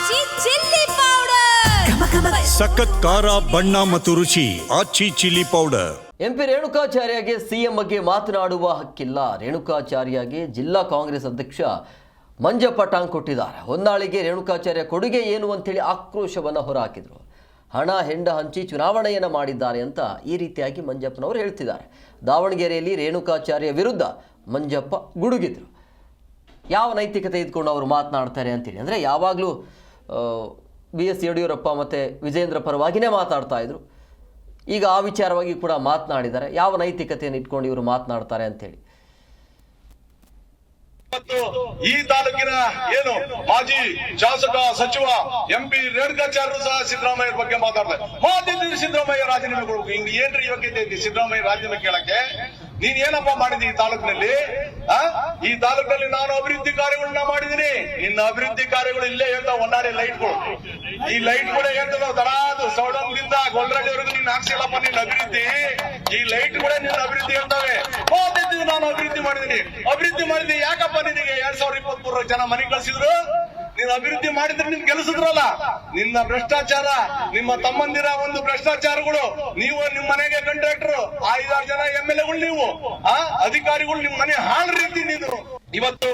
ಆಚಿ chilli powder ಸಖತ್ ಖಾರ ಬಣ್ಣ ಮತ್ತು ರುಚಿ ಆಚಿ ಚಿಲ್ಲಿ ಪೌಡರ್. ಎಂಪಿ ರೇಣುಕಾಚಾರ್ಯಗೆ ಸಿಎಂ ಬಗ್ಗೆ ಮಾತನಾಡುವ ಹಕ್ಕಿಲ್ಲ. ರೇಣುಕಾಚಾರ್ಯಗೆ ಜಿಲ್ಲಾ ಕಾಂಗ್ರೆಸ್ ಅಧ್ಯಕ್ಷ ಮಂಜಪ್ಪ ಟಾಂಗ್ ಕೊಟ್ಟಿದ್ದಾರೆ. ಹೊನ್ನಾಳಿಗೆ ರೇಣುಕಾಚಾರ್ಯ ಕೊಡುಗೆ ಏನು ಅಂತೇಳಿ ಆಕ್ರೋಶವನ್ನು ಹೊರಹಾಕಿದರು. ಹಣ ಹೆಂಡ ಹಂಚಿ ಚುನಾವಣೆಯನ್ನು ಮಾಡಿದ್ದಾರೆ ಅಂತ ಈ ರೀತಿಯಾಗಿ ಮಂಜಪ್ಪನವರು ಹೇಳ್ತಿದ್ದಾರೆ. ದಾವಣಗೆರೆಯಲ್ಲಿ ರೇಣುಕಾಚಾರ್ಯ ವಿರುದ್ಧ ಮಂಜಪ್ಪ ಗುಡುಗಿದ್ರು. ಯಾವ ನೈತಿಕತೆ ಇದ್ಕೊಂಡು ಅವರು ಮಾತನಾಡ್ತಾರೆ ಅಂತೇಳಿ ಅಂದರೆ ಯಾವಾಗಲೂ BS ಯಡಿಯೂರಪ್ಪ ಮತ್ತು ವಿಜೇಂದ್ರ ಪರವಾಗಿನೇ ಮಾತಾಡ್ತಾ ಇದ್ರು. ಈಗ ಆ ವಿಚಾರವಾಗಿ ಕೂಡ ಮಾತನಾಡಿದ್ದಾರೆ. ಯಾವ ನೈತಿಕತೆಯನ್ನು ಇಟ್ಕೊಂಡು ಇವರು ಮಾತನಾಡ್ತಾರೆ ಅಂತೇಳಿ. ಈ ತಾಲೂಕಿನ ಏನು ಮಾಜಿ ಶಾಸಕ ಸಚಿವ MP ರೇಣುಕಾಚಾರ್ಯರು ಸಹ ಸಿದ್ದರಾಮಯ್ಯ ಬಗ್ಗೆ ಮಾತಾಡ್ತಾರೆ. ಮಾತಿದ್ದೀರಿ ಸಿದ್ದರಾಮಯ್ಯ ರಾಜೀನಾಮೆ ಕೊಡಬೇಕು. ಹಿಂಗ್ ಏನ್ರಿ ಯೋಗ್ಯತೆ ಐತಿ ಸಿದ್ದರಾಮಯ್ಯ ರಾಜೀನಾಮೆ ಕೇಳಕ್ಕೆ? ನೀನ್ ಏನಪ್ಪಾ ಮಾಡಿದಿ ಈ ತಾಲೂಕಿನಲ್ಲಿ? ಈ ತಾಲೂಕಿನಲ್ಲಿ ನಾನು ಅಭಿವೃದ್ಧಿ ಕಾರ್ಯಗಳನ್ನ ಮಾಡಿದೀನಿ. ನಿನ್ನ ಅಭಿವೃದ್ಧಿ ಕಾರ್ಯಗಳು ಇಲ್ಲೇ ಹೇಳ್ತಾವ. ಹೊನ್ನಾಳಿ ಲೈಟ್ಗಳು, ಈ ಲೈಟ್ ಕೂಡ ಹೇಳ್ತದ ದರಾದು ಸೌಡಂದಿಂದ ಗೊಲ್ರಳ್ಳಿವರೆಗೂ ನೀನ್ ಹಾಕ್ಸಿಲ್ಲಪ್ಪ ನಿನ್ನ ಅಭಿವೃದ್ಧಿ. ಈ ಲೈಟ್ ಕೂಡ ನಿನ್ನ ಅಭಿವೃದ್ಧಿ ಹೇಳ್ತಾವೆ. ನಾನು ಅಭಿವೃದ್ಧಿ ಮಾಡಿದೀನಿ. ಅಭಿವೃದ್ಧಿ ಮಾಡಿದ್ವಿ ಯಾಕಪ್ಪ ನಿನಗೆ 2023 ಜನ ಮನೆ ಕಳಿಸಿದ್ರು? ನೀನ್ ಅಭಿವೃದ್ಧಿ ಮಾಡಿದ್ರೆ ನಿನ್ ಗೆಲ್ಲಿಸಿದ್ರಲ್ಲ. ನಿನ್ನ ಭ್ರಷ್ಟಾಚಾರ, ನಿಮ್ಮ ತಮ್ಮಂದಿರ ಒಂದು ಭ್ರಷ್ಟಾಚಾರಗಳು, ನೀವು ನಿಮ್ ಮನೆಗೆ ಕಾಂಟ್ರಾಕ್ಟರ್ 5-6 ಜನ MLAಗಳು, ನೀವು ಅಧಿಕಾರಿಗಳು ನಿಮ್ ಮನೆ ಹಾಳು ರೀತಿ ನೀನು ಇವತ್ತು